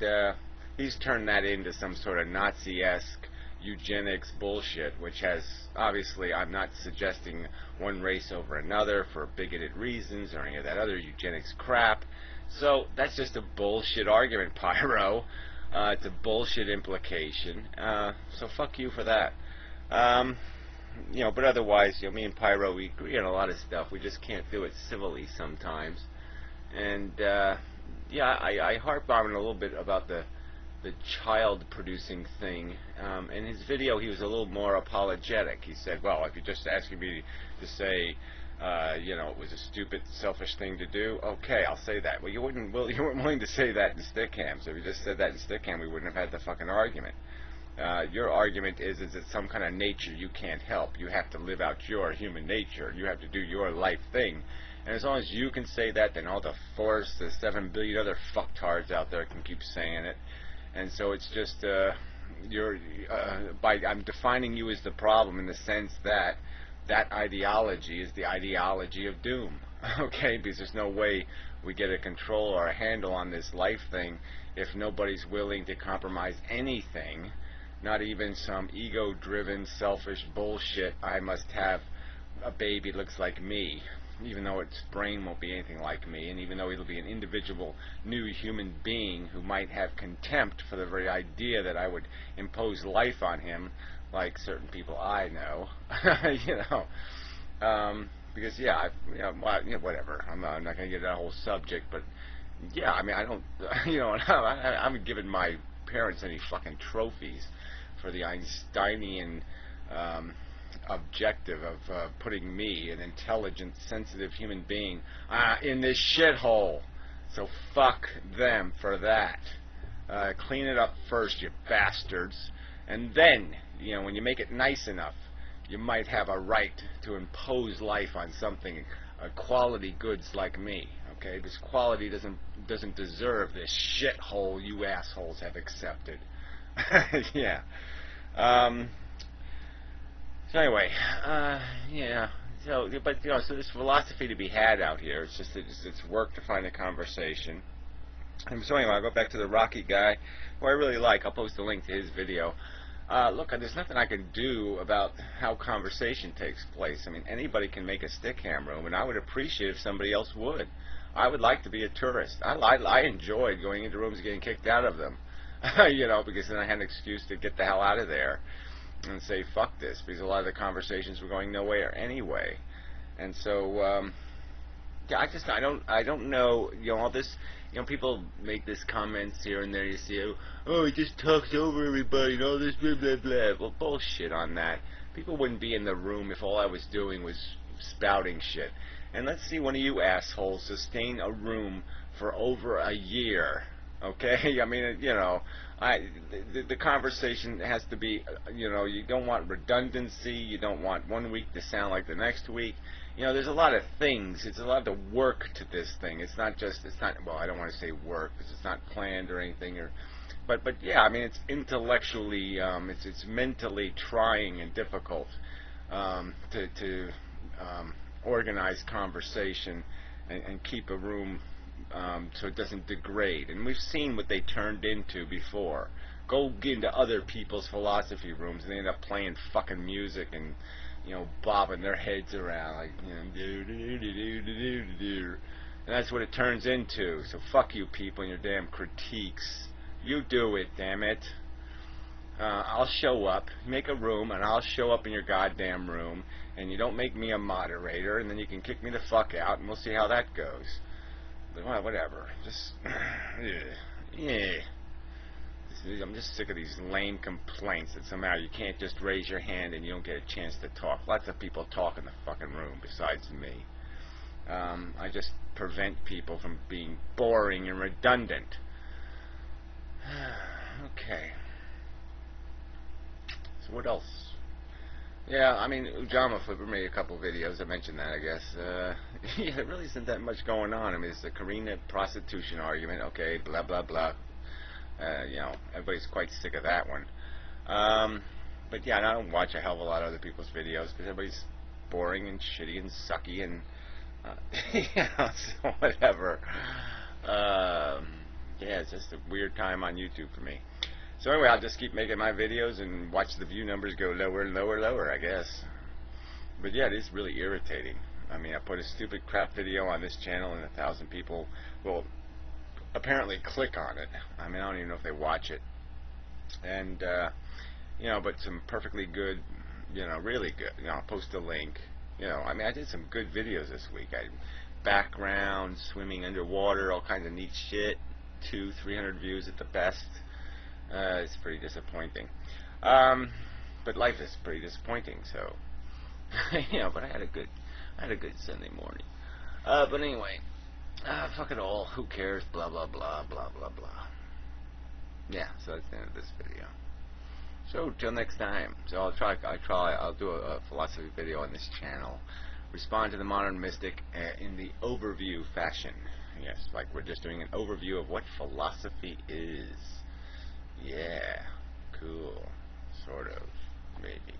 and he's turned that into some sort of Nazi-esque eugenics bullshit, which has, obviously, I'm not suggesting one race over another for bigoted reasons or any of that other eugenics crap. So that's just a bullshit argument, Pyro. It's a bullshit implication. So fuck you for that. You know, but otherwise, you know, me and Pyro, we agree on a lot of stuff. We just can't do it civilly sometimes. And yeah, I harp on a little bit about the child producing thing. In his video, he was a little more apologetic. He said, well, if you're just asking me to say, you know, it was a stupid, selfish thing to do, okay, I'll say that. Well, you weren't willing to say that in Stickham. So if you just said that in Stickham, we wouldn't have had the fucking argument. Your argument is it's some kind of nature you can't help. You have to live out your human nature. You have to do your life thing. And as long as you can say that, then all the 7 billion other fucktards out there can keep saying it. And so it's just, I'm defining you as the problem in the sense that that ideology is the ideology of doom. Okay? Because there's no way we get a control or a handle on this life thing if nobody's willing to compromise anything, not even some ego-driven, selfish bullshit, I must have a baby looks like me, even though its brain won't be anything like me, and even though it'll be an individual new human being who might have contempt for the very idea that I would impose life on him, like certain people I know, you know, because yeah, whatever. I'm not going to get into that whole subject, but yeah, I mean, I don't, you know, I haven't given my parents any fucking trophies for the Einsteinian objective of putting me, an intelligent, sensitive human being, in this shithole. So fuck them for that. Clean it up first, you bastards. And then, you know, when you make it nice enough, you might have a right to impose life on something, quality goods like me. Okay, because quality doesn't deserve this shithole you assholes have accepted. Yeah. So anyway, yeah. So, but you know, so there's philosophy to be had out here. It's just it's work to find a conversation. And so anyway, I'll go back to the Rocky guy, who I really like. I'll post a link to his video. Look, there's nothing I can do about how conversation takes place. I mean, anybody can make a Stickham room, and I would appreciate if somebody else would. I would like to be a tourist. I enjoyed going into rooms and getting kicked out of them, you know, because then I had an excuse to get the hell out of there and say fuck this, because a lot of the conversations were going nowhere anyway. And so, yeah, I don't know, you know, all this, you know, people make this comments here and there. You see, oh, he just talks over everybody and all this blah blah blah. Well, bullshit on that. People wouldn't be in the room if all I was doing was spouting shit. And let's see one of you assholes sustain a room for over a year. Okay, I mean, you know, the conversation has to be, you know, you don't want redundancy. You don't want one week to sound like the next week. You know, there's a lot of things. It's a lot of work to this thing. It's not, well, I don't want to say work because it's not planned or anything, but yeah, I mean, it's intellectually, it's mentally trying and difficult to organize conversation and keep a room so it doesn't degrade. And we've seen what they turned into before. Go into other people's philosophy rooms and they end up playing fucking music and, you know, bobbing their heads around like, you know, do. And that's what it turns into. So fuck you people and your damn critiques. You do it, damn it. I'll show up, make a room, and I'll show up in your goddamn room, and you don't make me a moderator, and then you can kick me the fuck out, and we'll see how that goes. But, well, whatever. Just, yeah. I'm just sick of these lame complaints that somehow you can't just raise your hand and you don't get a chance to talk. Lots of people talk in the fucking room besides me. I just prevent people from being boring and redundant. Okay. So what else? Yeah, I mean, Ujama Flipper made a couple videos. I mentioned that, I guess. Yeah, there really isn't that much going on. I mean, it's the Karina prostitution argument. Okay, blah, blah, blah. You know, everybody's quite sick of that one. But yeah, I don't watch a hell of a lot of other people's videos because everybody's boring and shitty and sucky and, you know, so whatever. yeah, it's just a weird time on YouTube for me. So anyway, I'll just keep making my videos and watch the view numbers go lower and lower and lower, I guess. But yeah, it is really irritating. I mean, I put a stupid crap video on this channel and 1,000 people will apparently click on it. I mean, I don't even know if they watch it. And, you know, but some perfectly good, you know, really good, you know, I'll post a link. You know, I mean, I did some good videos this week. Background, swimming underwater, all kinds of neat shit. 200-300 views at the best. It's pretty disappointing. But life is pretty disappointing, so you know, but I had a good Sunday morning. But anyway, fuck it all. Who cares? Blah blah blah blah blah blah. Yeah, so that's the end of this video. So till next time. So I'll do a philosophy video on this channel. Respond to the modern mystic in the overview fashion. Yes, like we're just doing an overview of what philosophy is. Yeah, cool. Sort of, maybe.